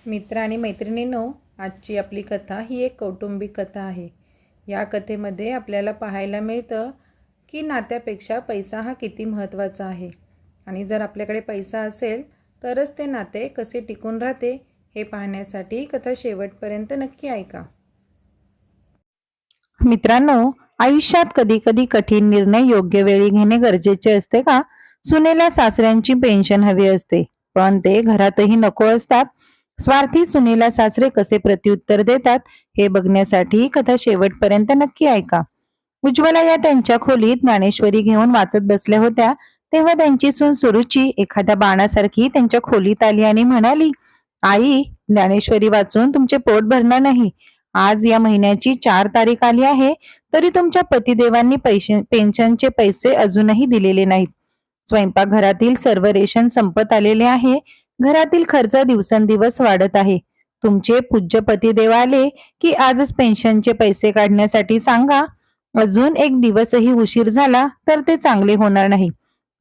मित्र आणि मैत्रिणींनो, आजची आपली कथा ही एक कौटुंबिक कथा आहे. या कथेमध्ये आपल्याला पाहायला मिळतं की नात्यापेक्षा पैसा हा किती महत्त्वाचा आहे आणि जर आपल्याकडे पैसा असेल तरच ते नाते कसे टिकून राहते हे पाहण्यासाठी कथा शेवटपर्यंत नक्की ऐका. मित्रांनो, आयुष्यात कधी कधी कठीण निर्णय योग्य वेळी घेणे गरजेचे असते का? सुनेला सासऱ्यांची पेन्शन हवी असते, पण ते घरातही नको असतात. स्वार्थी सुनेला सासरे कसे प्रत्युत्तर देतात हे बघण्यासाठी कथा शेवटपर्यंत नक्की ऐका. उज्ज्वला या त्यांच्या खोलीत ज्ञानेश्वरी घेऊन वाचत बसल्या होत्या, तेव्हा त्यांची सून सुरुची एखाद्या बाणासारखी त्यांच्या खोलीत आली आणि म्हणाली, आई, ज्ञानेश्वरी वाचून तुमचे पोट भरणार नाही. आज या महिन्याची 4 तारीख आली आहे, तरी तुमच्या पतिदेवांनी पेन्शनचे पैसे अजूनही दिलेले नाहीत. स्वयंपाकघरातील सर्व रेशन संपत आलेले आहे. घरातील खर्च दिवसेंदिवस वाढत आहे. तुमचे पूज्य पतिदेव आले की आजच पेन्शनचे पैसे काढण्यासाठी सांगा. अजून एक दिवसही उशीर झाला तर ते चांगले होणार नाही.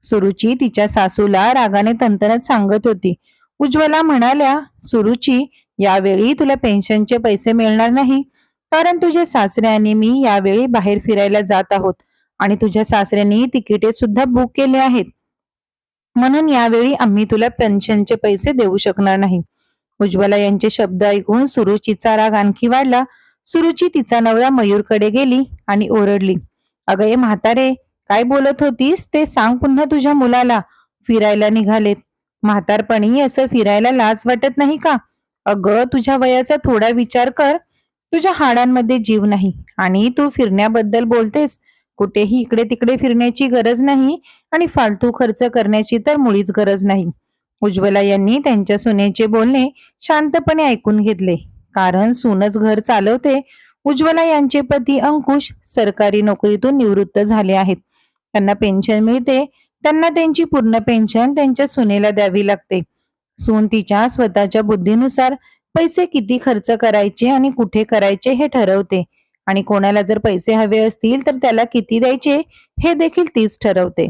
सुरुची तिच्या सासूला रागाने तंतनत सांगत होती. उज्ज्वला म्हणाल्या, सुरुची, यावेळी तुला पेन्शनचे पैसे मिळणार नाही, कारण तुझे सासरे आणि मी यावेळी बाहेर फिरायला जात आहोत आणि तुझ्या सासऱ्यांनी तिकिटे सुद्धा बुक केले आहेत. म्हणून यावेळी आम्ही तुला पेन्शनचे पैसे देऊ शकणार नाही. उज्ज्वला यांचे शब्द ऐकून सुरुचीचा राग आणखी वाढला. सुरुची तिचा नवरा मयूरकडे गेली आणि ओरडली, अगं ये म्हातारे, काय बोलत होतीस ते सांग पुन्हा तुझ्या मुलाला. फिरायला निघालेत. म्हातारपणी असं फिरायला लाज वाटत नाही का? अगं, तुझ्या वयाचा थोडा विचार कर. तुझ्या हाडांमध्ये जीव नाही आणि तू फिरण्याबद्दल बोलतेस. कुठेही इकडे तिकडे फिरण्याची गरज नाही आणि फालतू खर्च करण्याची तर मुळीच गरज नाही. उज्ज्वला यांनी त्यांच्या सुनेचे बोलणे शांतपणे ऐकून घेतले, कारण सूनच घर चालवते. उज्ज्वला यांचे पती अंकुश सरकारी नोकरीतून निवृत्त झाले आहेत. त्यांना पेन्शन मिळते. त्यांना त्यांची पूर्ण पेन्शन त्यांच्या सुनेला द्यावी लागते. सून तिच्या स्वतःच्या बुद्धीनुसार पैसे किती खर्च करायचे आणि कुठे करायचे हे ठरवते आणि कोणाला जर पैसे हवे असतील तर त्याला किती द्यायचे हे देखील तीच ठरवते.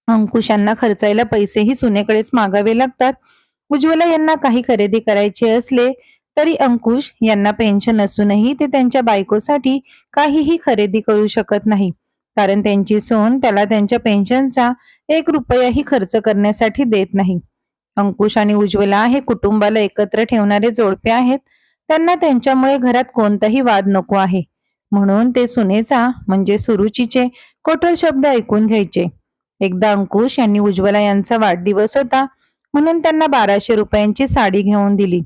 अंकुशांना खर्चायला पैसेही सुनेकडेच मागावे लागतात. उज्ज्वला यांना काही खरेदी करायचे असले तरी अंकुश यांना पेन्शन असूनही ते त्यांच्या बायकोसाठी काहीही खरेदी करू शकत नाही, कारण त्यांची सून त्याला त्यांच्या पेन्शनचा 1 रुपयाही खर्च करण्यासाठी देत नाही. अंकुश आणि उज्ज्वला हे कुटुंबाला एकत्र ठेवणारे जोडपे आहेत. त्यांना त्यांच्यामुळे घरात कोणताही वाद नको आहे, म्हणून ते सुनेचा म्हणजे सुरुचीचे कठोर शब्द ऐकून घ्यायचे. एकदा अंकुश यांनी उज्ज्वला यांचा वाढदिवस होता म्हणून त्यांना 1200 रुपयांची साडी घेऊन दिली.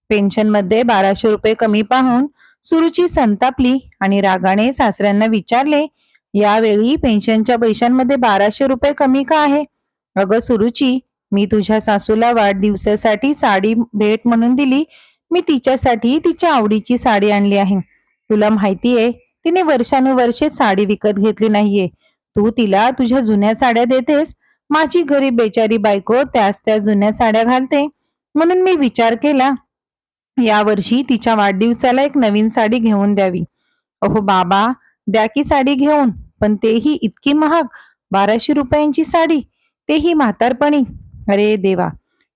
पेन्शनमध्ये 1200 रुपये कमी पाहून सुरुची संतापली आणि रागाने सासऱ्यांना विचारले, यावेळी पेन्शनच्या पैशांमध्ये 1200 रुपये कमी का आहे? अगं सुरुची, मी तुझ्या सासूला वाढदिवसासाठी साडी भेट म्हणून दिली. मी तिच्यासाठी तिच्या आवडीची साडी आणली आहे. तुला माहितीये, तिने वर्षानुवर्षे साडी विकत घेतली नाहीये. तू तिला तुझ्या जुन्या साड्या देतेस. माझी गरीब बेचारी बायको त्याच त्या जुन्या साड्या घालते. म्हणून मी विचार केला, यावर्षी तिच्या वाढदिवसाला एक नवीन साडी घेऊन द्यावी. अहो बाबा, द्या की साडी घेऊन, पण तेही इतकी महाग, 1200 रुपयांची साडी, तेही म्हातारपणी. अरे देवा,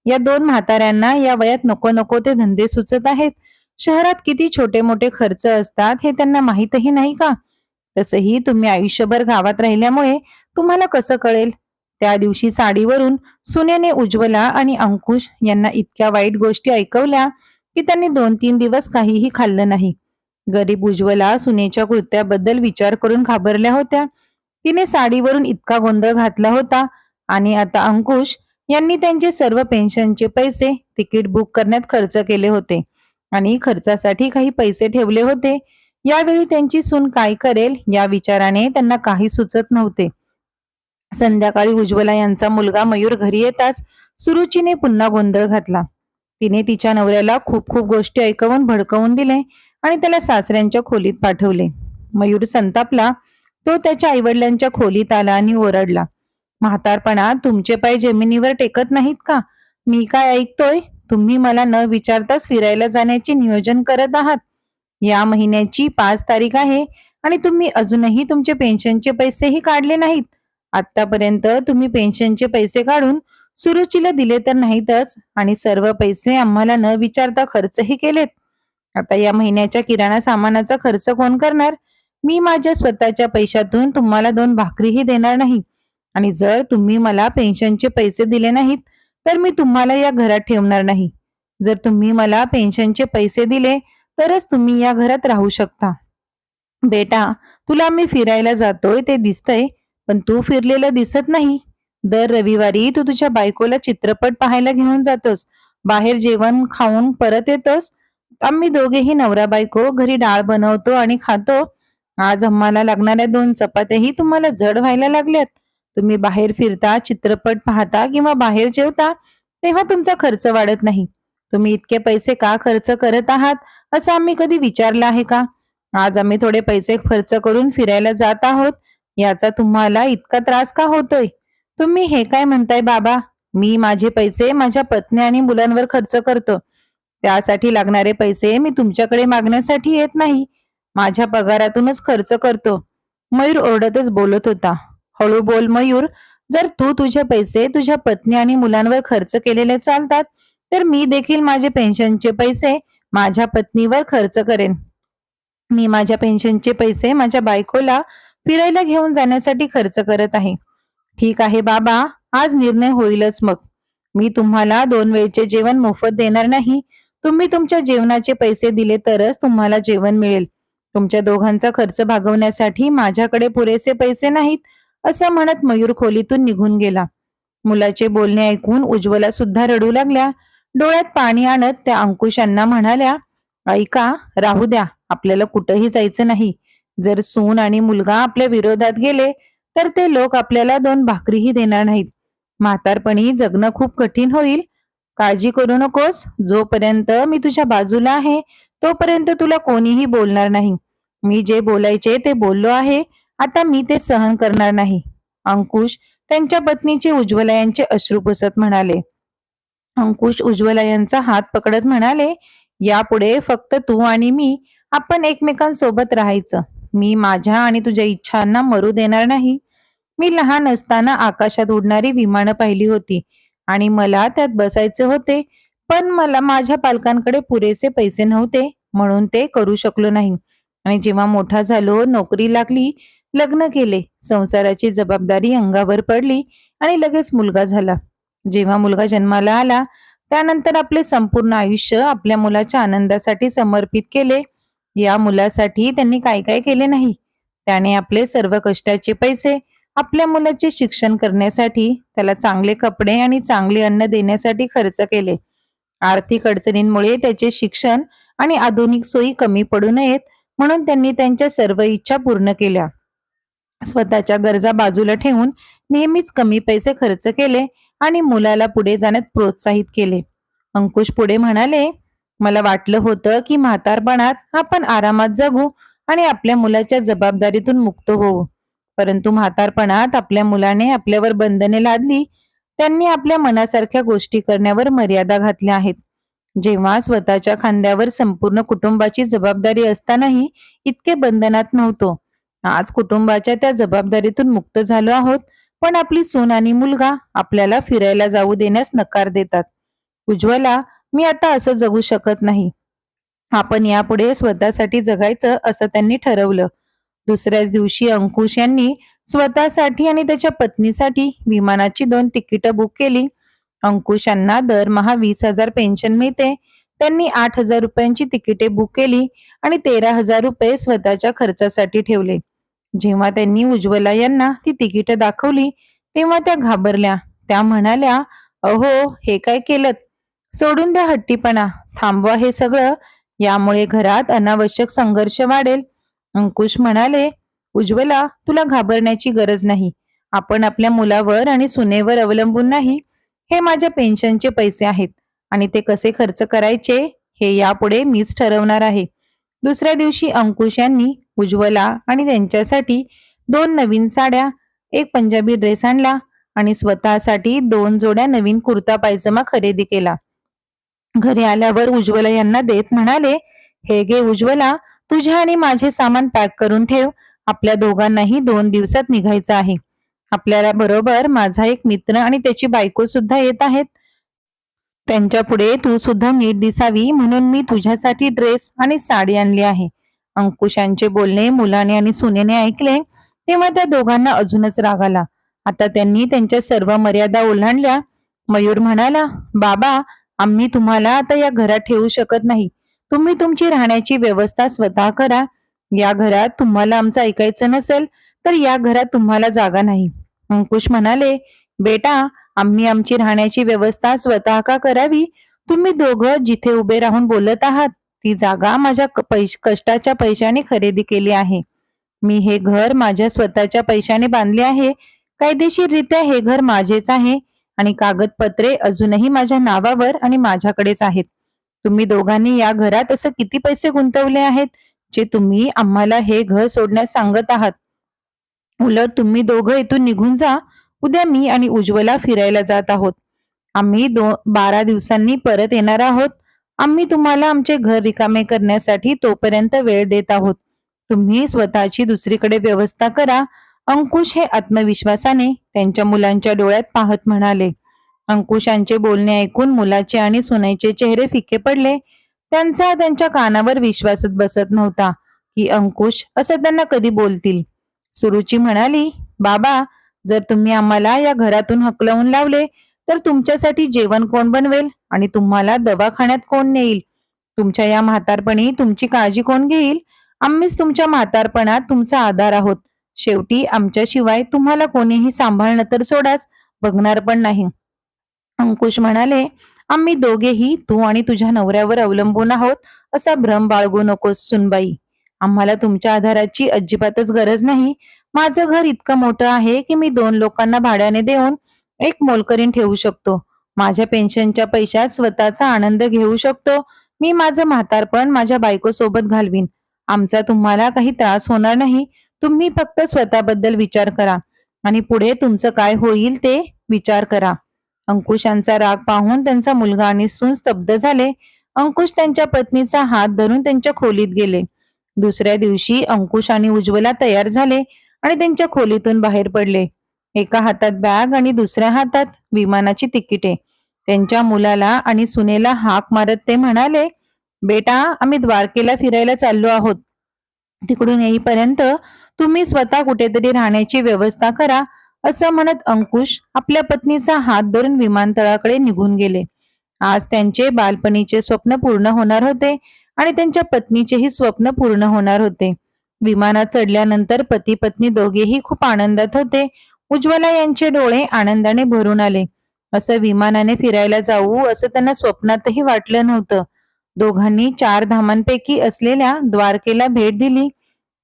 या 2 म्हाताऱ्यांना या वयात नको नको ते धंदे सुचत आहेत. शहरात किती छोटे मोठे खर्च असतात हे त्यांना माहीतही नाही का? तसंही तुम्ही आयुष्यभर गावात राहिल्यामुळे तुम्हाला कसं कळेल? त्या दिवशी साडीवरून सुनेने उज्ज्वला आणि अंकुश यांना इतक्या वाईट गोष्टी ऐकवल्या की त्यांनी 2-3 दिवस काहीही खाल्लं नाही. गरीब उज्ज्वला सुनेच्या कृत्याबद्दल विचार करून घाबरल्या होत्या. तिने साडीवरून इतका गोंधळ घातला होता आणि आता अंकुश यांनी त्यांचे सर्व पेन्शनचे पैसे तिकीट बुक करण्यात खर्च केले होते आणि खर्चासाठी काही पैसे ठेवले होते. यावेळी त्यांची सून काय करेल या विचाराने त्यांना काही सुचत नव्हते. संध्याकाळी उज्ज्वला यांचा मुलगा मयूर घरी येताच सुरुचीने पुन्हा गोंधळ घातला. तिने तिच्या नवऱ्याला खूप खूप गोष्टी ऐकवून भडकवून दिले आणि त्याला सासऱ्यांच्या खोलीत पाठवले. मयूर संतापला. तो त्याच्या आईवडिलांच्या खोलीत आला आणि ओरडला, म्हातारपणात तुमचे पाय जमिनीवर टेकत नाहीत का? मी काय ऐकतोय? तुम्ही मला न विचारताच फिरायला जाण्याचे नियोजन करत आहात. या महिन्याची 5 तारीख आहे आणि तुम्ही अजूनही तुमचे पेन्शनचे पैसेही काढले नाहीत. आतापर्यंत तुम्ही पेन्शनचे पैसे काढून सुरुचीला दिले तर नाहीतच आणि सर्व पैसे आम्हाला न विचारता खर्चही केलेत. आता या महिन्याच्या किराणा सामानाचा खर्च कोण करणार? मी माझ्या स्वतःच्या पैशातून तुम्हाला 2 भाकरीही देणार नाही. आणि जर तुम्ही मला पेन्शनचे पैसे दिले नाहीत तर मी तुम्हाला या घरात ठेवणार नाही. जर तुम्ही मला पेन्शनचे पैसे दिले तरच तुम्ही या घरात राहू शकता. बेटा, तुला मी फिरायला जातोय ते दिसतंय, पण तू फिरलेलं दिसत नाही. दर रविवारी तू तुझ्या बायकोला चित्रपट पाहायला घेऊन जातोस, बाहेर जेवण खाऊन परत येतोस. आम्ही दोघेही नवरा बायको घरी डाळ बनवतो आणि खातो. आज आम्हाला लागणाऱ्या 2 चपात्याही तुम्हाला जड व्हायला लागल्यात. तुम्ही बाहेर फिरता, चित्रपट पाहता किंवा बाहेर जेवता तेव्हा तुमचा खर्च वाढत नाही. तुम्ही इतके पैसे का खर्च करत आहात असं आम्ही कधी विचारलं आहे का? आज आम्ही थोडे पैसे खर्च करून फिरायला जात आहोत, याचा तुम्हाला इतका त्रास का होतोय? तुम्ही हे काय म्हणताय बाबा? मी माझे पैसे माझ्या पत्नी आणि मुलांवर खर्च करतो. त्यासाठी लागणारे पैसे मी तुमच्याकडे मागण्यासाठी येत नाही. माझ्या पगारातूनच खर्च करतो. मयूर ओरडतच बोलत होता. हळू बोल मयूर. जर तू तुझे पैसे तुझ्या पत्नी आणि मुलांवर खर्च केलेले चालतात तर मी देखील माझे पेन्शनचे पैसे माझ्या पत्नीवर खर्च करेन. मी माझ्या पेन्शनचे पैसे माझ्या बायकोला फिरायला घेऊन जाण्यासाठी खर्च करत आहे. ठीक आहे बाबा, आज निर्णय होईलच मग. मी तुम्हाला 2 वेळचे जेवण मोफत देणार नाही. तुम्ही तुमच्या जेवणाचे पैसे दिले तरच तुम्हाला जेवण मिळेल. तुमच्या दोघांचा खर्च भागवण्यासाठी माझ्याकडे पुरेसे पैसे नाहीत, असं म्हणत मयूर खोलीतून निघून गेला. मुलाचे बोलणे ऐकून उज्ज्वला सुद्धा रडू लागल्या. डोळ्यात पाणी आणत त्या अंकुशांना म्हणाल्या, ऐका, राहू द्या, आपल्याला कुठंही जायचं नाही. जर सून आणि मुलगा आपल्या विरोधात गेले तर ते लोक आपल्याला 2 भाकरीही देणार नाहीत. म्हातारपणी जगणं खूप कठीण होईल. काळजी करू नकोस. जोपर्यंत मी तुझ्या बाजूला आहे तोपर्यंत तुला कोणीही बोलणार नाही. मी जे बोलायचे ते बोललो आहे. आता मी ते सहन करणार नाही. अंकुश त्यांच्या पत्नीचे उज्ज्वला यांचे अश्रू पुसत म्हणाले. अंकुश उज्ज्वला यांचा हात पकडत म्हणाले, यापुढे फक्त तू आणि मी आपण एकमेकांसोबत राहायचं. मी माझ्या आणि तुझ्या इच्छांना मरू देणार नाही. मी लहान असताना आकाशात उडणारी विमानं पाहिली होती आणि मला त्यात बसायचे होते, पण मला माझ्या पालकांकडे पुरेसे पैसे नव्हते म्हणून ते करू शकलो नाही. आणि जेव्हा मोठा झालो, नोकरी लागली, लग्न केले, संसाराची जबाबदारी अंगावर पडली आणि लगेच मुलगा झाला. जेव्हा मुलगा जन्माला आला त्यानंतर आपले संपूर्ण आयुष्य आपल्या मुलाच्या आनंदासाठी समर्पित केले. या मुलासाठी त्यांनी काय काय केले नाही. त्याने आपले सर्व कष्टाचे पैसे आपल्या मुलाचे शिक्षण करण्यासाठी, त्याला चांगले कपडे आणि चांगले अन्न देण्यासाठी खर्च केले. आर्थिक अडचणींमुळे त्याचे शिक्षण आणि आधुनिक सोयी कमी पडू नयेत म्हणून त्यांनी त्यांच्या सर्व इच्छा पूर्ण केल्या. स्वतःच्या गरजा बाजूला ठेवून नेहमीच कमी पैसे खर्च केले आणि मुलाला पुढे जाण्यात प्रोत्साहित केले. अंकुश पुढे म्हणाले, मला वाटलं होतं की म्हातारपणात आपण आरामात जगू आणि आपल्या मुलाच्या जबाबदारीतून मुक्त होऊ. परंतु म्हातारपणात आपल्या मुलाने आपल्यावर बंधने लादली. त्यांनी आपल्या मनासारख्या गोष्टी करण्यावर मर्यादा घातल्या आहेत. जेव्हा स्वतःच्या खांद्यावर संपूर्ण कुटुंबाची जबाबदारी असतानाही इतके बंधनात नव्हतो. आज कुटुंबाच्या त्या जबाबदारीतून मुक्त झालो आहोत, पण आपली सून आणि मुलगा आपल्याला फिरायला जाऊ देण्यास नकार देतात. उज्ज्वला, मी आता असं जगू शकत नाही. आपण यापुढे स्वतःसाठी जगायचं असं त्यांनी ठरवलं. दुसऱ्याच दिवशी अंकुश यांनी स्वतःसाठी आणि त्याच्या पत्नीसाठी विमानाची 2 तिकीटं बुक केली. अंकुश यांना दरमहा 20,000 पेन्शन मिळते. त्यांनी 8,000 रुपयांची तिकिटे बुक केली आणि 13,000 रुपये स्वतःच्या खर्चासाठी ठेवले. जेव्हा त्यांनी उज्ज्वला यांना ती तिकीटं दाखवली तेव्हा त्या घाबरल्या. त्या म्हणाल्या, अहो, हे काय केलं? सोडून द्या हट्टीपणा, थांबवा हे सगळं. यामुळे घरात अनावश्यक संघर्ष वाढेल. अंकुश म्हणाले, उज्ज्वला, तुला घाबरण्याची गरज नाही. आपण आपल्या मुलावर आणि सुनेवर अवलंबून नाही. हे माझ्या पेन्शनचे पैसे आहेत आणि ते कसे खर्च करायचे हे यापुढे मीच ठरवणार आहे. दुसऱ्या दिवशी अंकुश यांनी उज्ज्वला आणि त्यांच्यासाठी 2 नवीन साड्या, 1 पंजाबी ड्रेस आणला आणि स्वतःसाठी 2 जोड्या नवीन कुर्ता पायजमा खरेदी केला. घरी आल्यावर उज्ज्वला यांना देत म्हणाले, हे घे उज्ज्वला, तुझे आणि माझे सामान पॅक करून ठेव. आपल्या दोघांनाही 2 दिवसात निघायचं आहे. आपल्याला बरोबर माझा एक मित्र आणि त्याची बायको सुद्धा येत आहेत. त्यांच्या पुढे तू सुद्धा नीट दिसावी म्हणून मी तुझ्यासाठी ड्रेस आणि साडी आणली आहे. अंकुशांचे बोलणे मुलाने आणि सुनेने ऐकले तेव्हा त्या दोघांना अजूनच राग आला. आता त्यांनी त्यांच्या सर्व मर्यादा ओलांडल्या. मयूर म्हणाला, बाबा, आम्ही तुम्हाला आता या घरात ठेवू शकत नाही. तुम्ही तुमची राहण्याची व्यवस्था स्वतः करा. या घरात तुम्हाला आमचं ऐकायचं नसेल तर या घरात तुम्हाला जागा नाही. अंकुश म्हणाले, बेटा, आम्ही आमची राहण्याची व्यवस्था स्वतः का करावी? तुम्ही दोघं जिथे उभे राहून बोलत आहात ती जागा माझ्या कष्टाच्या पैशाने खरेदी केली आहे. मी हे घर माझ्या स्वतःच्या पैशाने बांधले आहे. कायदेशीररित्या हे घर माझेच आहे आणि कागदपत्रे अजूनही माझ्या नावावर आणि माझ्याकडेच आहेत. तुम्ही दोघांनी या घरात असं किती पैसे गुंतवले आहेत जे तुम्ही आम्हाला हे घर सोडण्यास सांगत आहात? उलट तुम्ही दोघं इथून निघून जा. उद्या मी आणि उज्ज्वला फिरायला जात आहोत. आम्ही 12 दिवसांनी परत येणार आहोत. आम्ही तुम्हाला आमचे घर रिकामे करण्यासाठी तोपर्यंत वेळ देत आहोत. तुम्ही स्वतःची दुसरीकडे व्यवस्था करा. अंकुश हे आत्मविश्वासाने त्यांच्या मुलांच्या डोळ्यात पाहत म्हणाले. अंकुशांचे बोलणे ऐकून मुलाचे आणि सुनेचे चेहरे फिके पडले. त्यांचा त्यांच्या कानावर विश्वासच बसत नव्हता की अंकुश असं त्यांना कधी बोलतील. सुरुची म्हणाली, बाबा, जर तुम्ही आम्हाला या घरातून हकलवून लावले तर तुमच्यासाठी जेवण कोण बनवेल आणि तुम्हाला दवाखान्यात कोण नेईल? तुमच्या या म्हातारपणी तुमची काळजी कोण घेईल? आम्हीच तुमच्या म्हातारपणात तुमचा आधार आहोत. शेवटी आमच्याशिवाय तुम्हाला कोणीही सांभाळणं तर सोडाच, बघणार पण नाही. अंकुश म्हणाले, आम्ही दोघेही तू आणि तुझ्या नवऱ्यावर अवलंबून आहोत असा भ्रम बाळगू नकोस सुनबाई. आम्हाला तुमच्या आधाराची अजिबातच गरज नाही. माझं घर इतकं मोठं आहे की मी 2 लोकांना भाड्याने देऊन एक मोलकरीण ठेवू शकतो. माझ्या पेन्शनच्या पैशात स्वतःचा आनंद घेऊ शकतो. मी माझं म्हातारपण माझ्या बायको सोबत घालवीन. आमचा तुम्हाला काही त्रास होणार नाही. तुम्ही फक्त स्वतःबद्दल विचार करा आणि पुढे तुमचं काय होईल ते विचार करा. अंकुशांचा राग पाहून त्यांचा मुलगा आणि सून स्तब्ध झाले. अंकुश त्यांच्या पत्नीचा हात धरून त्यांच्या खोलीत गेले. दुसऱ्या दिवशी अंकुश आणि उज्ज्वला तयार झाले आणि त्यांच्या खोलीतून बाहेर पडले. एका हातात बॅग आणि दुसऱ्या हातात विमानाची तिकिटे. त्यांच्या मुलाला आणि सुनेला हाक मारत ते म्हणाले, बेटा, आम्ही द्वारकेला फिरायला चाललो आहोत. तिकडून येईपर्यंत तुम्ही स्वतः कुठेतरी राहण्याची व्यवस्था करा. असं म्हणत अंकुश आपल्या पत्नीचा हात धरून विमानतळाकडे निघून गेले. आज त्यांचे बालपणीचे स्वप्न पूर्ण होणार होते आणि त्यांच्या पत्नीचेही स्वप्न पूर्ण होणार होते. विमानात चढल्यानंतर पती पत्नी दोघेही खूप आनंदात होते. उज्ज्वला यांचे डोळे आनंदाने भरून आले. असं विमानाने फिरायला जाऊ असं त्यांना स्वप्नातही वाटलं नव्हतं. दोघांनी 4 धामांपैकी असलेल्या द्वारकेला भेट दिली.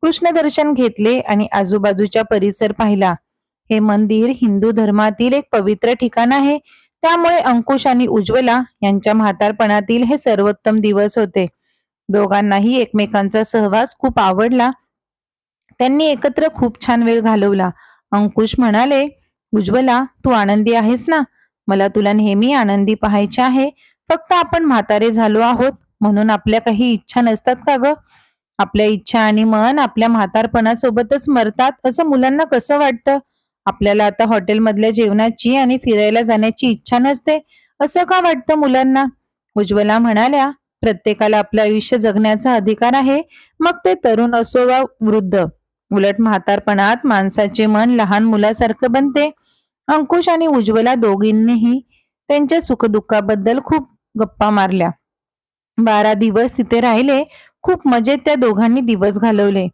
कृष्ण दर्शन घेतले आणि आजूबाजूचा परिसर पाहिला. हे मंदिर हिंदू धर्मातील एक पवित्र ठिकाण आहे. त्यामुळे अंकुश आणि उज्ज्वला यांच्या म्हातारपणातील हे सर्वोत्तम दिवस होते. दोघांनाही एकमेकांचा सहवास खूप आवडला. त्यांनी एकत्र खूप छान वेळ घालवला. अंकुश म्हणाले, उज्ज्वला, तू आनंदी आहेस ना? मला तुला नेहमी आनंदी पाहायचे आहे. फक्त आपण म्हातारे झालो आहोत म्हणून आपल्या काही इच्छा नसतात का ग? आपल्या इच्छा आणि मन आपल्या म्हातारपणासोबतच मरतात असं मुलांना कसं वाटतं? आपल्याला आता हॉटेलमधल्या जेवणाची आणि फिरायला जाण्याची इच्छा नसते असं का वाटतं मुलांना? उज्ज्वला म्हणाल्या, प्रत्येकाला आपलं आयुष्य जगण्याचा अधिकार आहे, मग ते तरुण असो वा वृद्ध. उलट म्हातारपणात माणसाचे मन लहान मुलासारखं बनते. अंकुश आणि उज्ज्वला दोघींनीही त्यांच्या सुखदुःखाबद्दल खूप गप्पा मारल्या. 12 दिवस तिथे राहिले. खूप मजेत त्या दोघांनी दिवस घालवले.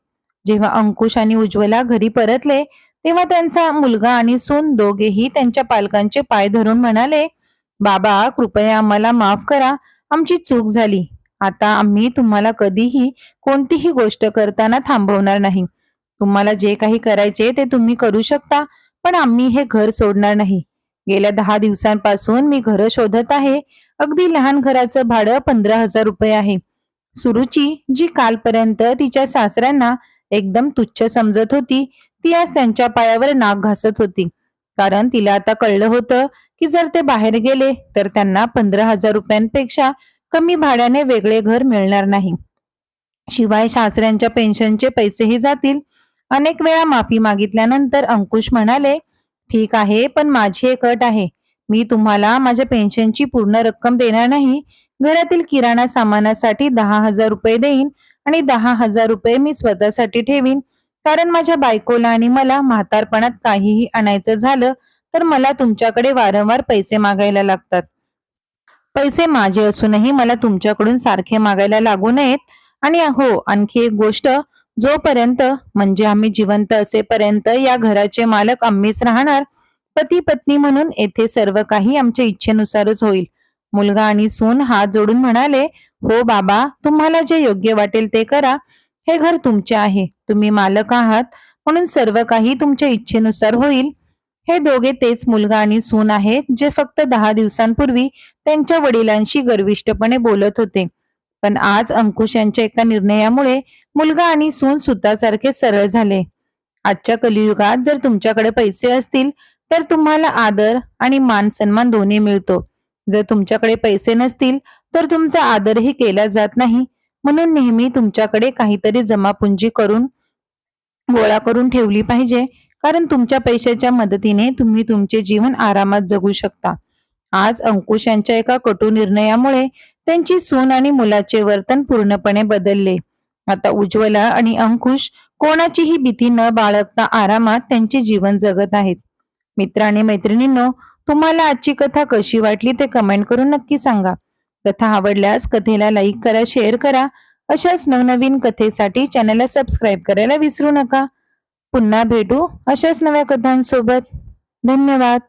जेव्हा अंकुश आणि उज्ज्वला घरी परतले तेव्हा त्यांचा मुलगा आणि सून दोघेही त्यांच्या पालकांचे पाय धरून म्हणाले, बाबा, कृपया आम्हाला माफ करा. आमची चूक झाली. आता आम्ही तुम्हाला कधीही कोणतीही गोष्ट करताना थांबवणार नाही. तुम्हाला जे काही करायचे ते तुम्ही करू शकता, पण आम्ही हे घर सोडणार नाही. गेल्या 10 दिवसांपासून मी घरं शोधत आहे. अगदी लहान घराचं भाडं 15,000 रुपये आहे. सुरुची, जी कालपर्यंत तिच्या सासऱ्यांना एकदम तुच्छ समजत होती, ती आज त्यांच्या पायावर नाक घासत होती. कारण तिला आता कळलं होतं की जर ते बाहेर गेले तर त्यांना 15,000 रुपयांपेक्षा कमी भाड्याने वेगळे घर मिळणार नाही. शिवाय सासऱ्यांच्या पेन्शनचे पैसेही जातील. अनेक वेळा माफी मागितल्यानंतर अंकुश म्हणाले, ठीक आहे, पण माझी एक अट आहे. मी तुम्हाला माझ्या पेन्शनची पूर्ण रक्कम देणार नाही. घरातील किराणा सामानासाठी 10,000 रुपये देईन आणि 10,000 रुपये मी स्वतःसाठी ठेवीन. कारण माझ्या बायकोला आणि मला म्हातारपणात काहीही आणायचं झालं तर मला तुमच्याकडे वारंवार पैसे मागायला लागतात. पैसे माझे असूनही मला तुमच्याकडून सारखे मागायला लागू नयेत. आणि हो, आणखी एक गोष्ट, जोपर्यंत म्हणजे आम्ही जिवंत असेपर्यंत या घराचे मालक आम्हीच राहणार. पती पत्नी म्हणून येथे सर्व काही आमच्या इच्छेनुसारच होईल. मुलगा आणि सून हात जोडून म्हणाले, हो बाबा, तुम्हाला जे योग्य वाटेल ते करा. हे घर तुमचे आहे, तुम्ही मालक आहात, म्हणून सर्व काही तुमच्या इच्छेनुसार होईल. हे दोघे तेच मुलगा आणि सून आहेत जे फक्त 10 दिवसांपूर्वी त्यांच्या वडिलांशी गर्विष्ठपणे बोलत होते. पण आज अंकुश यांच्या एका निर्णयामुळे मुलगा आणि सून सुतासारखे सरळ झाले. आजच्या कलियुगात जर तुमच्याकडे पैसे असतील तर तुम्हाला आदर आणि मान सन्मान दोन्ही मिळतो. जर तुमच्याकडे पैसे नसतील तर तुमचा आदरही केला जात नाही. म्हणून नेहमी तुमच्याकडे काहीतरी जमापुंजी करून गोळा करून ठेवली पाहिजे. कारण तुमच्या पैशाच्या मदतीने तुम्ही तुमचे जीवन आरामात जगू शकता. आज अंकुश यांच्या एका कटू निर्णयामुळे त्यांची सून आणि मुलाचे वर्तन पूर्णपणे बदलले. आता उज्ज्वला आणि अंकुश कोणाचीही भीती न बाळगता आरामात त्यांचे जीवन जगत आहेत. मित्र आणि मैत्रिणींनो, तुम्हाला आजची कथा कशी वाटली ते कमेंट करून नक्की सांगा. कथा आवडल्यास कथेला लाईक करा, शेअर करा. अशाच नवनवीन कथेसाठी चॅनलला सबस्क्राईब करायला विसरू नका. पुन्हा भेटू अशाच नव्या कथांसोबत. धन्यवाद.